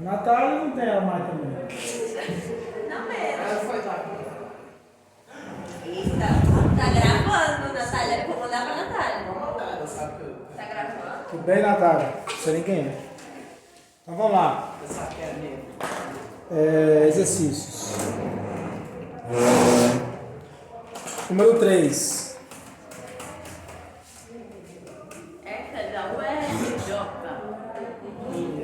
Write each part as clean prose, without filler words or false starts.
Natália não tem a mais também. Não mesmo. Ela foi lá. Eita, tá gravando, Natália. Vou mandar pra Natália. Vamos mandar, ela sabe que eu. Tá gravando? Tudo bem, Natália? Não sei nem quem é. Então vamos lá. Você sabe que é mesmo. Exercícios. Número 3. É, da UFJ.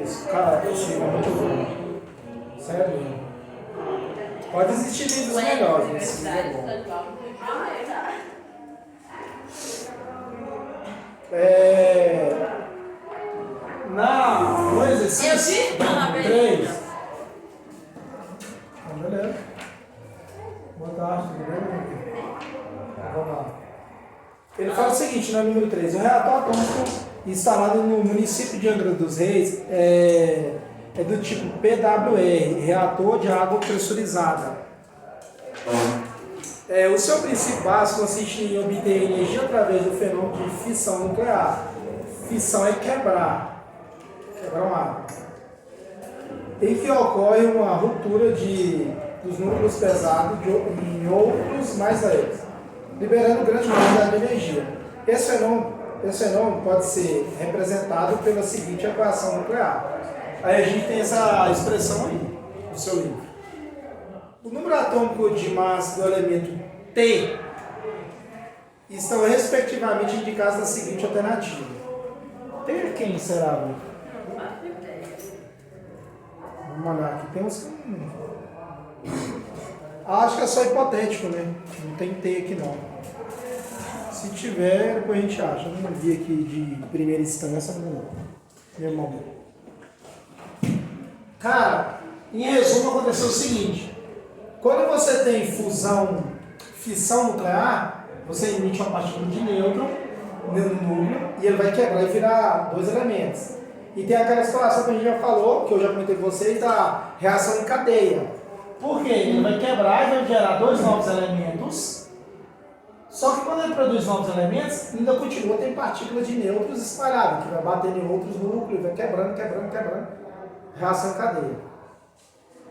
Isso, cara, esse é muito bom. Sério. Pode existir livros melhores, mas esse livro é bom. No exercício. Eu te falo, 3. Belinha. Beleza. Boa tarde, tudo bem? Vamos lá. Ele fala o seguinte, no número 3. O reator atômico instalado no município de Angra dos Reis é do tipo PWR, reator de água pressurizada. O seu princípio básico consiste em obter energia através do fenômeno de fissão nuclear. Fissão é quebrar um átomo. Em que ocorre uma ruptura dos núcleos pesados em outros mais leves, liberando grande quantidade de energia. Esse fenômeno pode ser representado pela seguinte equação nuclear. Aí a gente tem essa expressão aí, no seu livro. O número atômico de massa do elemento T estão respectivamente indicados na seguinte alternativa. T quem será, Vitor? Não faço ideia. Vamos olhar aqui, tem uns... Acho que é só hipotético, né? Não tem T aqui não. Se tiver, depois a gente acha. Eu não vi aqui de primeira instância, não. Meu irmão. Cara, em resumo aconteceu o seguinte. Quando você tem fissão nuclear, você emite uma partícula de nêutron no núcleo e ele vai quebrar e virar dois elementos. E tem aquela situação que a gente já falou, que eu já comentei com vocês, da reação em cadeia. Por quê? Ele vai quebrar e vai gerar dois novos elementos. Só que quando ele produz novos elementos, ainda continua, tem partículas de nêutrons espalhadas, que vai batendo em outros núcleos, vai quebrando. Reação em cadeia.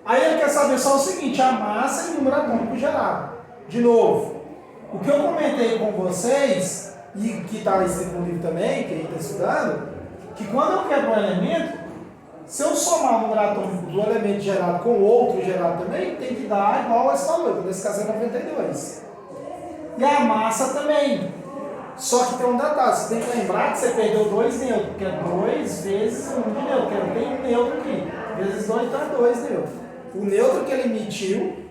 Aí ele quer saber só o seguinte, a massa e o número atômico gerado. De novo, o que eu comentei com vocês, e que está escrito no livro também, que a gente está estudando, que quando eu quebro um elemento, se eu somar o número atômico do elemento gerado com o outro gerado também, tem que dar igual a esse valor, nesse caso é 92. E a massa também. Só que tem um detalhe, você tem que lembrar que você perdeu dois nêutrons, que é 2 vezes 1 de nêutron, porque não tem um nêutron aqui. Vezes 2 dá 2 nêutrons. O nêutron que ele emitiu,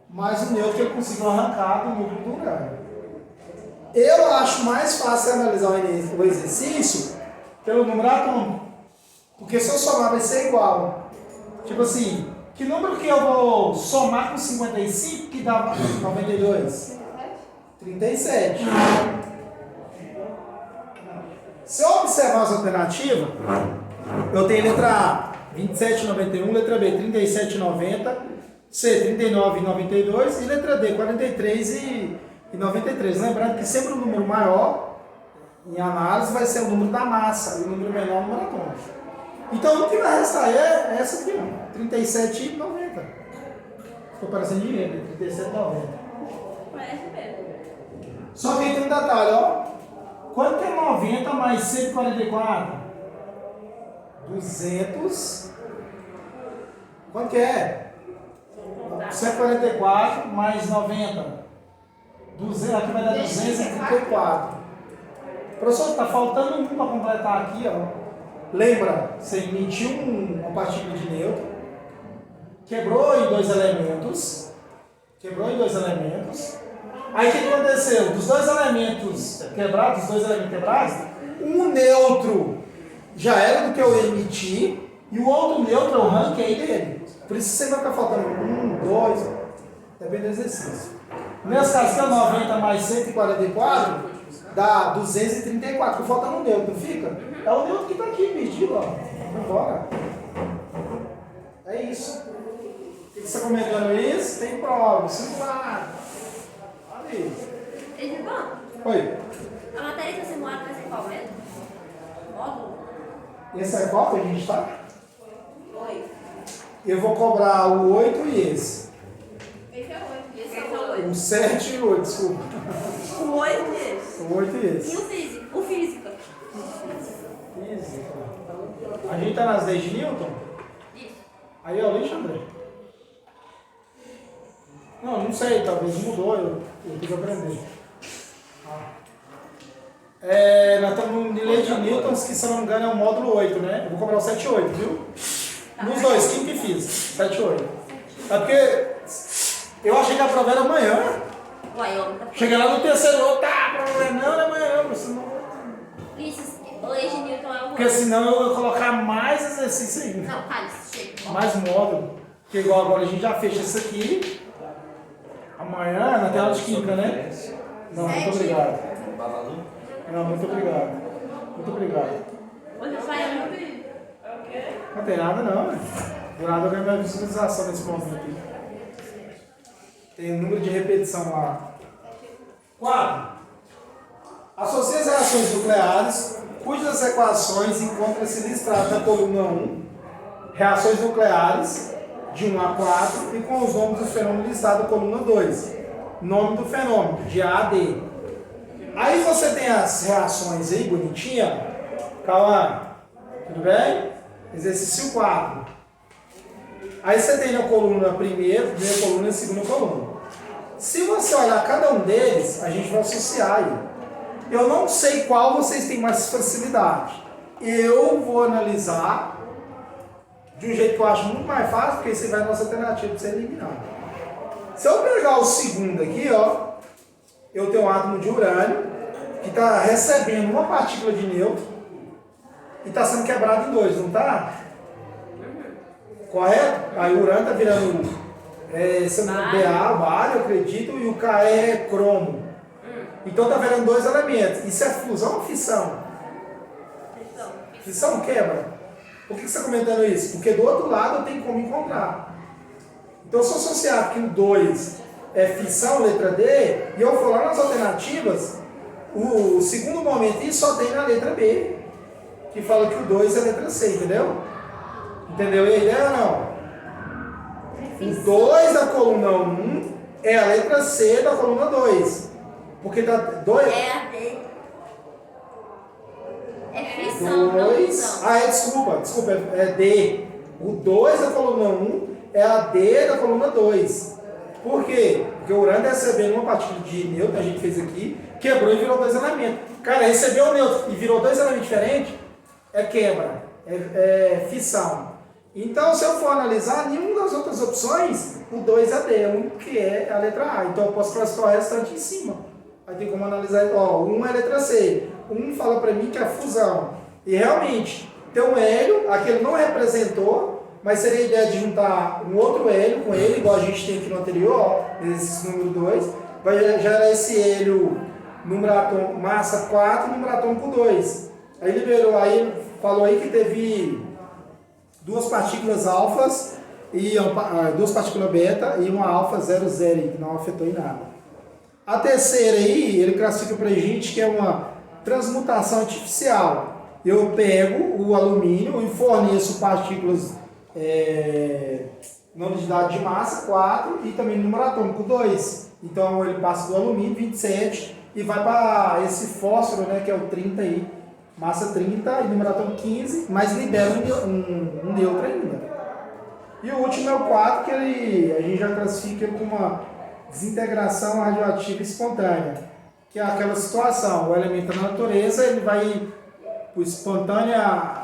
mais o nêutron que ele conseguiu arrancar do núcleo do urânio. Eu acho mais fácil analisar o exercício pelo número atômico. Porque se eu somar vai ser igual. Tipo assim, que número que eu vou somar com 55 que dá 92? 37. Se eu observar as alternativas, eu tenho letra A, 27,91, letra B, 37,90, C, 39,92 e letra D, 43,93. Lembrando que sempre o número maior, em análise, vai ser o número da massa e o número menor, o número atômico. Então o que vai restar é essa aqui, 37,90. Ficou parecendo dinheiro, 37,90. Parece mesmo. Só que aí tem um detalhe, ó. Quanto que é 90 mais 144? 200. Quanto que é? 144 mais 90. 200, aqui vai dar 234. Professor, está faltando um para completar aqui, ó. Lembra, você emitiu uma partícula de nêutron, quebrou em dois elementos. Aí o que aconteceu? Dos dois elementos quebrados, um nêutron já era do que eu emiti e o outro nêutron eu ranquei dele. Por isso você vai ficar faltando 1, 2, depende do exercício. Nesse caso aqui, 90 mais 144 dá 234, porque falta um nêutron, não fica? É o nêutron que está aqui perdido, ó. Vai embora. É isso. O que você está comentando isso? Tem prova, simulado. Olha aí. Edivan, Oi. a matéria que simulada vai ser qual mesmo? Módulo? Esse é qual que a gente está? Oi. eu vou cobrar o 8 e esse. Esse é o 8. Esse é o 8. O 7 e o 8, desculpa. O 8 e esse. O 8 e E esse. o físico? O físico. Física. A gente tá nas leis de Newton? Isso. Aí é o Alexandre. Não sei, talvez mudou, eu tenho que aprender. Nós estamos em lei de Newton, que se eu não me engano é o módulo 8, né? Eu vou cobrar o 7 e 8, viu? Nos dois, quem que fiz? 7 e 8. É porque eu achei que a prova era amanhã. Uai, homem, tá. Cheguei lá no terceiro outro, tá, a prova não era amanhã, senão... Isso, o lei de Newton é o Porque 8. senão eu ia colocar mais exercício ainda. Não, cálice, chega. Mais módulo. Porque igual agora a gente já fecha isso aqui. Amanhã na tela de química, né? Não, muito obrigado. Não, muito obrigado. Muito obrigado. Hoje sai no vídeo. Não tem nada não, né? Do nada eu ganho minha visualização nesse momento aqui. Tem um número de repetição lá. 4. Associe as reações nucleares, cujas equações encontram-se listadas na coluna 1. Reações nucleares de 1 a 4 e com os nomes dos fenômenos listados na coluna 2. Nome do fenômeno, de A a D. Aí você tem as reações aí, bonitinha. Calma. Tudo bem? Exercício 4. Aí você tem na coluna primeira coluna e segunda coluna. Se você olhar cada um deles, a gente vai associar aí. Eu não sei qual vocês têm mais facilidade. Eu vou analisar de um jeito que eu acho muito mais fácil, porque esse vai na nossa alternativa de ser eliminado. Se eu pegar o segundo aqui, ó, eu tenho um átomo de urânio que está recebendo uma partícula de nêutron e está sendo quebrado em dois, não está? Correto? Aí o urânio está virando BA, bário, eu acredito, e o K é cromo. Então está virando dois elementos. Isso é fusão ou fissão? Fissão quebra. Por que você está comentando isso? Porque do outro lado eu tenho como encontrar. Então se eu associar que o 2 é fissão, letra D, e eu for lá nas alternativas, o segundo momento isso só tem na letra B, que fala que o 2 é letra C, entendeu? Entendeu a ideia ou não? O 2 da coluna 1 é a letra C da coluna 2. Porque da 2... É a D. É fissão, não 2... fusão. Desculpa, é D. O 2 da coluna 1 é a D da coluna 2. Por quê? Porque o urânio recebendo uma partícula de nêutron, a gente fez aqui, quebrou e virou dois elementos. Cara, recebeu o nêutron e virou dois elementos diferentes, é quebra, é fissão. Então, se eu for analisar, nenhuma das outras opções, o 2 é D, um que é a letra A. Então, eu posso classificar o restante em cima. Aí tem como analisar, ó, um é a letra C. Um fala pra mim que é fusão. E realmente, tem um hélio, aquele não representou, mas seria a ideia de juntar um outro hélio com ele, igual a gente tem aqui no anterior, ó, esse número 2. Vai gerar esse hélio, número atômico, massa 4, número atômico 2. Aí liberou, aí falou aí que teve duas partículas alfas e duas partículas beta e uma alfa 00, que não afetou em nada. A terceira aí, ele classifica pra gente que é uma transmutação artificial. Eu pego o alumínio e forneço partículas na unidade de massa 4 e também número atômico 2. Então ele passa do alumínio 27 e vai para esse fósforo, né, que é o 30 aí, massa 30 e número atômico 15, mas libera um neutro ainda. E o último é o 4, que a gente já classifica como uma desintegração radioativa espontânea, que é aquela situação, o elemento da natureza, ele vai, por espontânea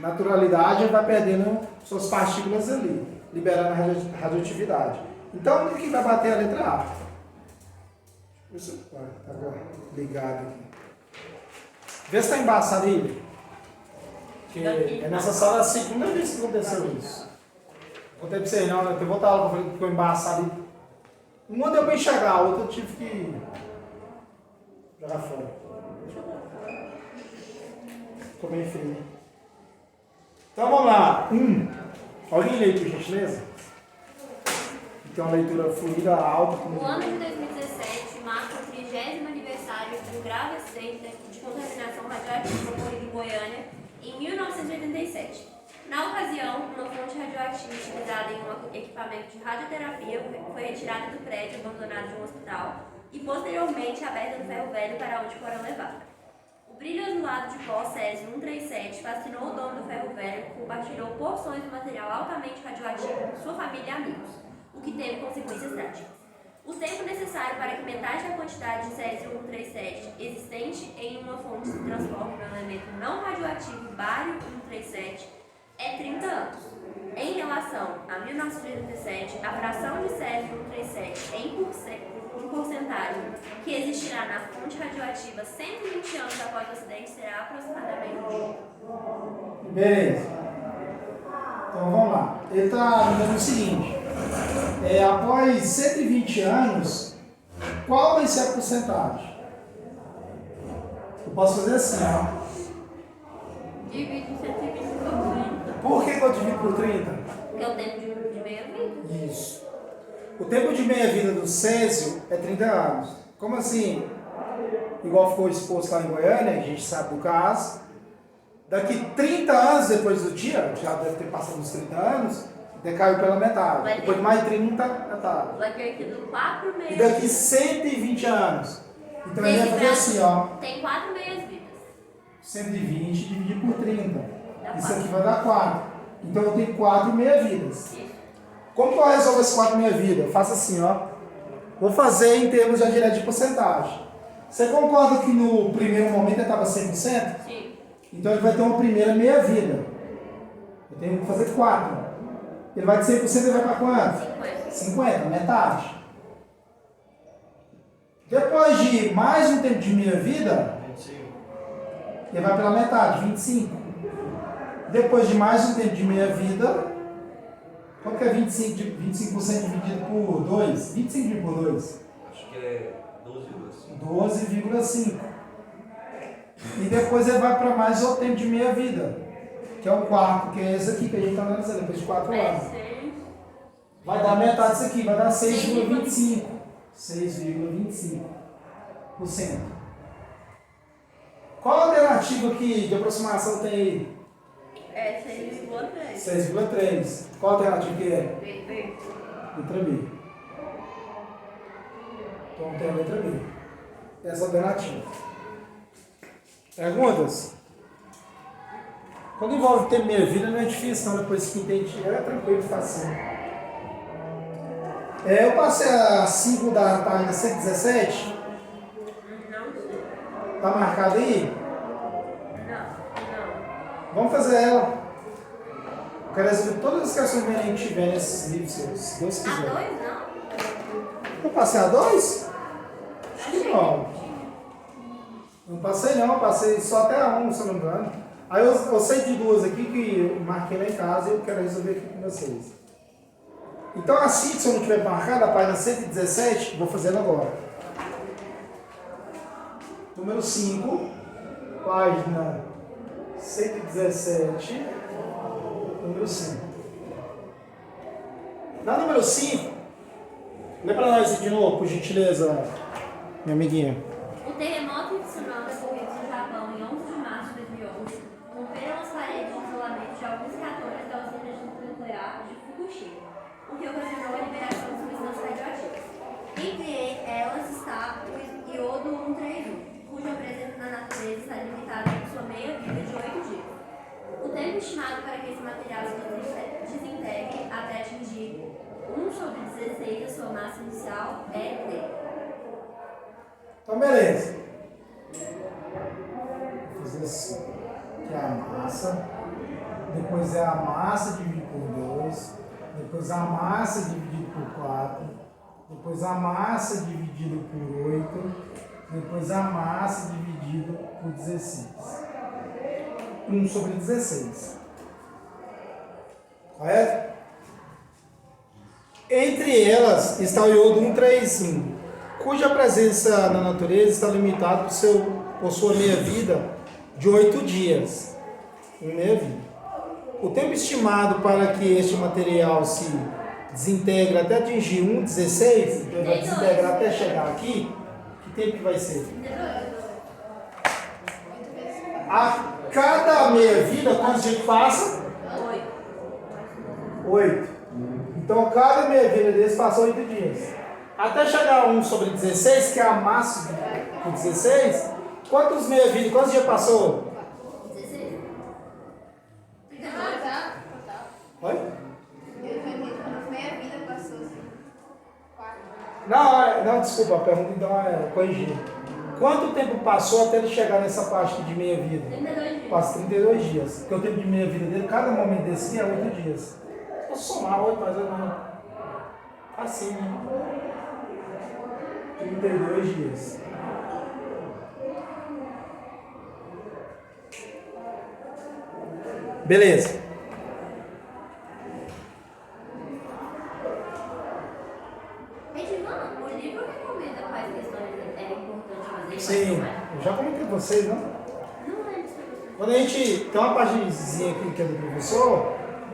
naturalidade, ele vai perdendo suas partículas ali, liberando a radioatividade. Então, o que vai bater a letra A? Deixa eu ver se tá ligado aqui. Vê se está embaçado aí. Porque é nessa sala a segunda vez que aconteceu isso. Contei pra vocês não, né? Tem outra aula que ficou embaçado ali. Uma deu pra enxergar, a outra eu tive que jogar fora. Ficou bem frio. Então vamos lá. Alguém lê por gentileza? Tem uma leitura fluida, alta. O ano de 2017 marca o 30º aniversário do grave acidente de contaminação radioativa ocorrido em Goiânia em 1987. Na ocasião, uma fonte radioativa utilizada em um equipamento de radioterapia foi retirada do prédio abandonado de um hospital e posteriormente aberta no ferro velho para onde foram levados. O brilho azulado de pó Césio-137 fascinou o dono do ferro velho, que compartilhou porções do material altamente radioativo com sua família e amigos, o que teve consequências trágicas. O tempo necessário para que metade da quantidade de Césio-137 existente em uma fonte se transforme no elemento não radioativo bário-137 é 30 anos. Em relação a 1937, a fração de Césio-137 em porcentagem que existirá na fonte radioativa 120 anos após o acidente será aproximadamente. Beleza. Então vamos lá. Ele está dizendo o seguinte: após 120 anos, qual vai ser a porcentagem? Eu posso fazer assim, ó. Divide 120 por 30. Por que eu divido por 30? Que é o tempo de meia-vida. Isso. O tempo de meia-vida do Césio é 30 anos. Como assim? Igual ficou exposto lá em Goiânia, que a gente sabe do caso. Daqui 30 anos depois do dia, já deve ter passado uns 30 anos, decaiu pela metade. Depois de mais 30, metade. Vai ter aqui 4 meias. E daqui 120 anos. Então ele vai fazer assim, ó. Tem 4 meias-vidas. 120 dividido por 30. Isso aqui vai dar 4. Então eu tenho 4 meia-vidas. Como que eu resolvo esse 4 meia-vida? Eu faço assim, ó. Vou fazer em termos já direto de porcentagem. Você concorda que no primeiro momento ele estava 100%? Sim. Então ele vai ter uma primeira meia-vida. Eu tenho que fazer 4. Ele vai de 100%, ele vai para quanto? 50. 50, metade. Depois de mais um tempo de meia-vida, ele vai pela metade, 25. Depois de mais um tempo de meia-vida, quanto que é 25% dividido por 2? 25 dividido por 2? Acho que é 12,5. 12,5. E depois ele vai para mais outro tempo de meia-vida, que é o quarto, que é esse aqui que a gente está analisando, depois de 4 anos. Vai dar metade disso aqui, vai dar 6,25%. 6,25%. Qual a alternativa aqui de aproximação tem aí? É 6,3. 6,3. Qual a alternativa que é? B. Letra B. Então tem a letra B. Essa é a alternativa. Perguntas? Quando envolve ter meia vida não é difícil não, depois que entende, é tranquilo, fácil. Eu passei a 5 da página 117. Não sei. Tá marcado aí? Não. Vamos fazer ela. Eu quero resolver todas as questões que a gente tiver nesses livros seus, se Deus A quiser. 2 não? Eu passei a 2? Acho que não. Não passei não, eu passei só até a 1, se eu não me engano. Aí eu sei de duas aqui que eu marquei lá em casa e eu quero resolver aqui com vocês. Então assim, se eu não tiver marcado, a página 117, vou fazendo agora. Número 5, página 117, número 5. Na número 5, lê pra nós aqui de novo, por gentileza, minha amiguinha. O terremoto e tsunami ocorridos no Japão em 11 de março de 2011 romperam as paredes de isolamento de alguns reatores da usina nuclear de Fukushima, o que ocasionou a liberação de substâncias radioativas. Entre elas está o iodo 131, cuja presença na natureza está limitada em sua meia-vida de 8 dias. O tempo estimado para que esse material se desintegre até atingir 1/16 da sua massa inicial é 3. Então, beleza. Vou fazer assim. Que é a massa. Depois é a massa dividido por 2. Depois a massa dividido por 4. Depois a massa dividido por 8. Depois a massa dividido por 16. 1/16. Correto? Entre elas está o iodo 131. Cuja presença na natureza está limitada por sua meia-vida de 8 dias. Meia-vida. O tempo estimado para que este material se desintegre até atingir 1/16, então ele vai desintegrar até chegar aqui, que tempo que vai ser? A cada meia-vida, quanto a gente passa? 8. 8. Então cada meia-vida desse passou 8 dias. Até chegar a 1 sobre 16, que é a massa de 16, quantos meia-vida, quantos dias passou? 16. Oi? Meia vida passou assim. 4. Não, desculpa, a pergunta então é corrigir. Quanto tempo passou até ele chegar nessa parte de meia-vida? 32 dias. Passa 32 dias. Porque o tempo de meia-vida dele, cada momento desse é 8 dias. Vou somar 8 mais ou menos. Assim, né? 32 dias. Beleza. Regivan, o livro recomenda quais questões é importante fazer? Sim, eu já comentei com vocês, não? Não lembro se Quando a gente tem uma paginezinha aqui que é do professor,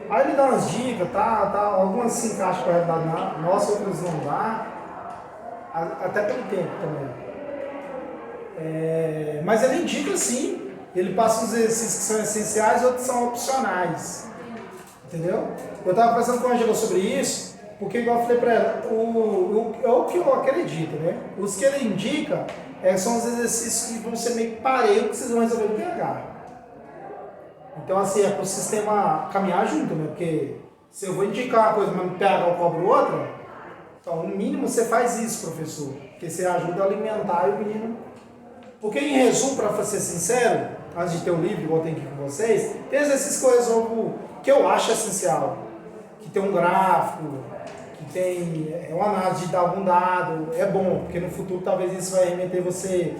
aí ele dá umas dicas, tá, algumas se encaixam com a realidade nossa, outras não dá, até pelo tempo também. Mas ele indica sim, ele passa os exercícios que são essenciais e outros são opcionais. Entendeu? Eu estava conversando com a Angela sobre isso, porque igual eu falei para ela, é o que eu acredito, né? Os que ele indica são os exercícios que vão ser meio que pareio que vocês vão resolver no PH. Então assim, é para o sistema caminhar junto, né? Porque se eu vou indicar uma coisa, mas no PH eu cobro outra, então no mínimo você faz isso, professor. Porque você ajuda a alimentar o menino. Porque em resumo, para ser sincero, antes de ter o livro, igual tem aqui com vocês, tem exercícios que eu resolvo, que eu acho essencial. Que tem um gráfico, que tem uma análise de algum dado, é bom, porque no futuro talvez isso vai remeter você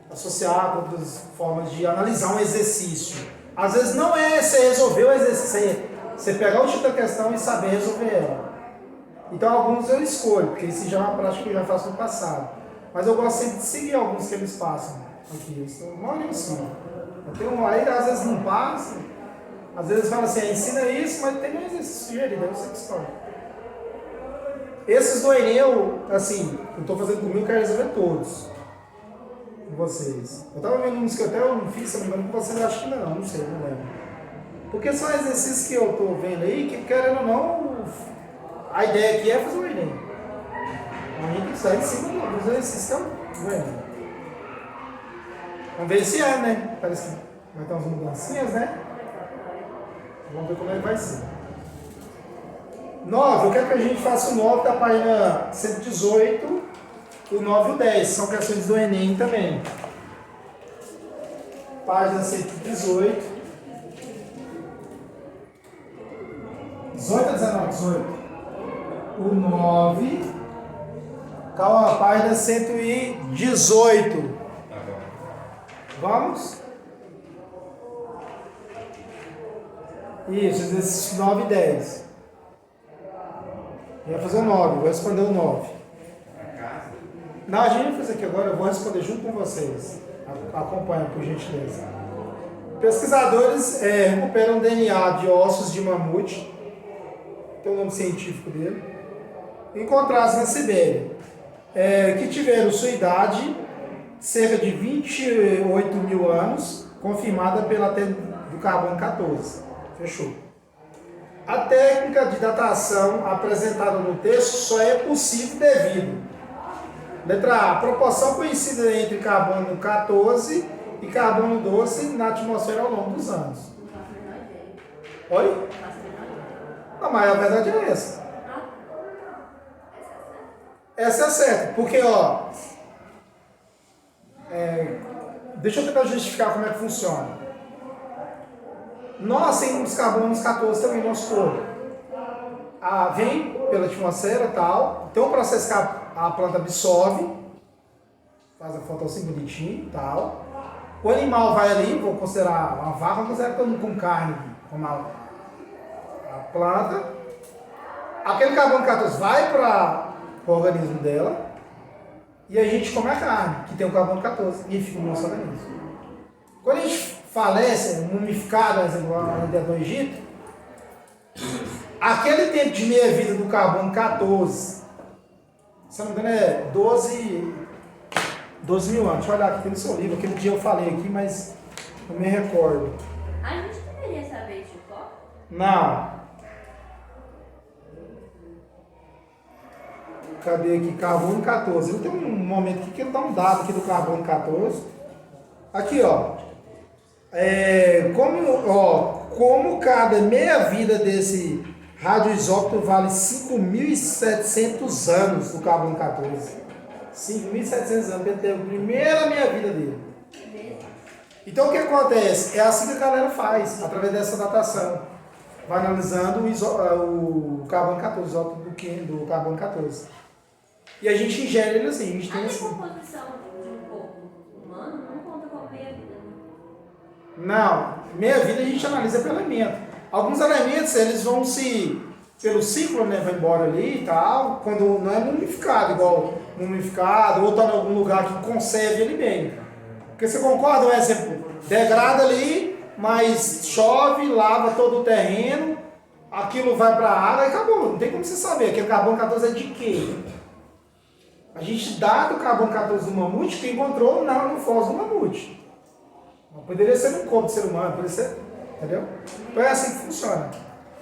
a associar com outras formas de analisar um exercício. Às vezes não é você resolver o exercício, você pegar o tipo da questão e saber resolver ela. Então alguns eu escolho, porque isso já é uma prática que eu já faço no passado. Mas eu gosto sempre de seguir alguns que eles passam aqui. Eu moro em cima. Aí às vezes não passa, às vezes fala assim, ensina isso, mas tem um exercício sugerido, aí você que escolhe. Esses do Enem, assim, eu estou fazendo comigo, eu quero resolver todos. Com vocês. Eu estava vendo uns que eu até não fiz, se não me engano, com vocês, acho que ainda não sei, não lembro. Porque são exercícios que eu estou vendo aí, que querendo ou não, a ideia aqui é fazer o Enem. A gente tem que estar em cima dos exercícios que eu vendo. Vamos ver esse ano, né? Parece que vai ter umas mudancinhas, né? Vamos ver como é que vai ser. 9, eu quero que a gente faça o 9 da página 118, o 9 e o 10, são questões do Enem também. Página 118. 18 a 19, 18. O 9. Calma, página 118. Vamos? Isso, exercício 9 e 10. Eu ia fazer o 9, vou responder o 9. Não, a gente vai fazer aqui agora, eu vou responder junto com vocês. Acompanha, por gentileza. Pesquisadores recuperam DNA de ossos de mamute, tem o nome científico dele, encontrados na Sibéria, que tiveram sua idade cerca de 28 mil anos, confirmada pela do carbono 14. Fechou. A técnica de datação apresentada no texto só é possível devido. Letra A. A proporção conhecida entre carbono 14 e carbono 12 na atmosfera ao longo dos anos. Oi? Não, mas a verdade é essa. Essa é certa, porque ó, deixa eu tentar justificar como é que funciona. Nós temos carbonos 14 também no nosso corpo. Vem pela atmosfera e tal, tem um processo que a planta absorve, faz a fotossíntese bonitinho e tal. O animal vai ali, vou considerar uma vaca, vou considerar todo com carne, como a planta. Aquele carbono 14 vai para o organismo dela e a gente come a carne, que tem o carbono 14, e fica no nosso organismo. Quando a gente falece, mumificado, igual a ideia do Egito, aquele tempo de meia-vida do carbono 14, se não me engano é 12 mil anos. Deixa eu olhar aqui no seu livro, aquele dia eu falei aqui, mas não me recordo. A gente deveria saber de qual? Não. Cadê aqui? Carbono 14. Eu tenho um momento aqui que ele dá um dado aqui do carbono 14. Aqui, ó. Como cada meia-vida desse radioisótopo vale 5.700 anos do carbono 14. 5.700 anos, ele teve a primeira meia-vida dele. Então o que acontece? É assim que a galera faz, através dessa datação. Vai analisando o carbono 14, o isótopo do carbono 14. E a gente ingere ele assim, a gente tem A assim. decomposição de um corpo humano não conta como meia-vida, né? Não, meia-vida a gente analisa pelo elemento. Alguns elementos, eles vão pelo ciclo, né, vai embora ali e tal, quando não é mumificado, igual mumificado, ou está em algum lugar que conserve ele bem. Porque você concorda, um exemplo, degrada ali, mas chove, lava todo o terreno, aquilo vai para a água e acabou. Não tem como você saber, aquele carbono 14 é de quê? A gente dá do carbono 14 do mamute que encontrou no fóssil do mamute. Poderia ser um corpo de ser humano, poderia ser, entendeu? Então é assim que funciona.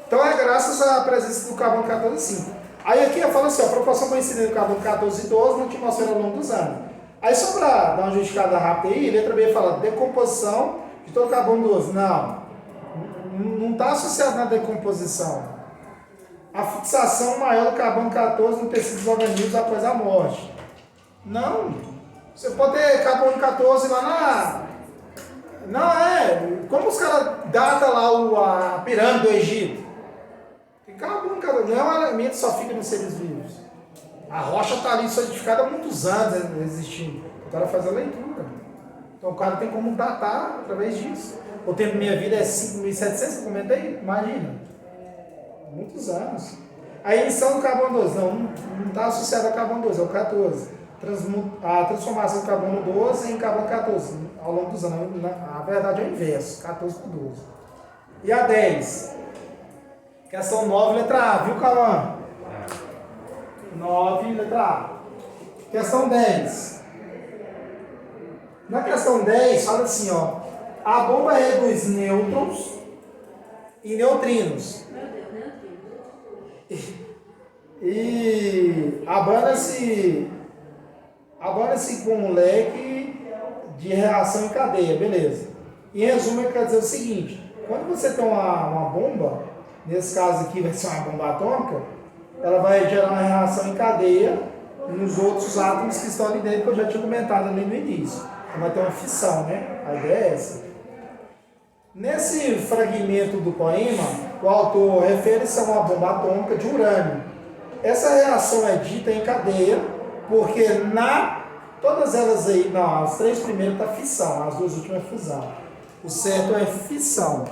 Então é graças à presença do carbono 14 sim. Aí aqui eu falo assim, a proporção coincidente do carbono 14 e 12 na atmosfera ao longo dos anos. Aí só para dar uma justificada rápida aí, letra B fala decomposição de todo carbono 12. Não está associado na decomposição. A fixação maior do carbono 14 no tecido dos organismos após a morte. Não. Você pode ter carbono 14 lá na... Não, como os caras datam lá a pirâmide do Egito? Tem carbono 14, não é um elemento que só fica nos seres vivos. A rocha está ali solidificada há muitos anos existindo. O cara faz a leitura. Então o cara tem como datar através disso. O tempo da minha vida é 5.700, comenta aí, imagina. Muitos anos. A emissão do carbono 12, não está associada ao carbono 12, é o 14. A transformação do carbono 12 em carbono 14, ao longo dos anos. Na verdade é o inverso, 14 por 12. E a 10? Questão 9, letra A, viu, Cauã? 9, letra A. Questão 10. Na questão 10, fala assim, ó. A bomba reduz nêutrons e neutrinos. Meu Deus, E abana-se com um leque de reação em cadeia, beleza. Em resumo, ele quer dizer o seguinte: quando você tem uma bomba, nesse caso aqui vai ser uma bomba atômica, ela vai gerar uma reação em cadeia nos outros átomos que estão ali dentro, que eu já tinha comentado ali no início. Então vai ter uma fissão, né? A ideia é essa. Nesse fragmento do poema, o autor refere-se a uma bomba atômica de urânio. Essa reação é dita em cadeia, porque todas elas aí, não, as três primeiras está fissão, as duas últimas é fusão. O certo é fissão.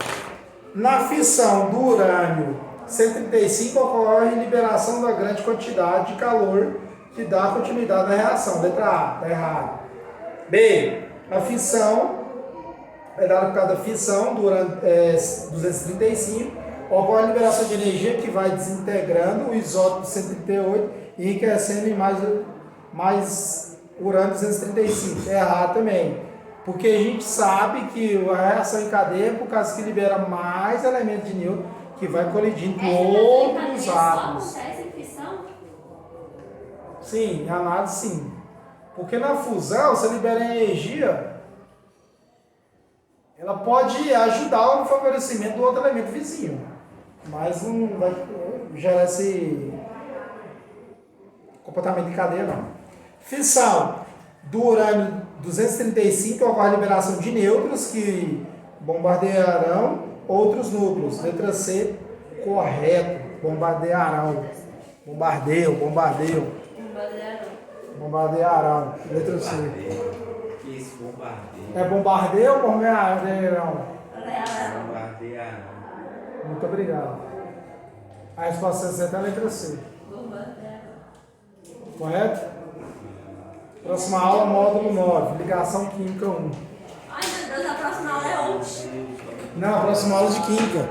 Na fissão do urânio 135 ocorre liberação da grande quantidade de calor que dá continuidade na reação. Letra A, está errado. B, a fissão é dada por causa da fissão do urânio 235, ocorre a liberação de energia que vai desintegrando o isótopo 138 e enriquecendo em mais urânio 235. É errado também. Porque a gente sabe que a reação em cadeia é por causa que libera mais elementos de nêutron que vai colidindo com outros átomos. Só acontece em fissão? Sim, em análise sim. Porque na fusão você libera energia, ela pode ajudar no favorecimento do outro elemento vizinho, mas não vai gerar esse comportamento de cadeia não. Fissão do urânio 235 ocorre a liberação de nêutrons que bombardearão outros núcleos. Letra C, correto. Bombardearão. Bombardearão. Letra C. Que isso, bombardeio. É bombardeio ou bombardearão? Bombardearão. Muito obrigado. A resposta certa é a letra C. Correto? Próxima aula, módulo 9, ligação química 1. Ai meu Deus, a próxima aula é ontem. Não, a próxima aula é de química.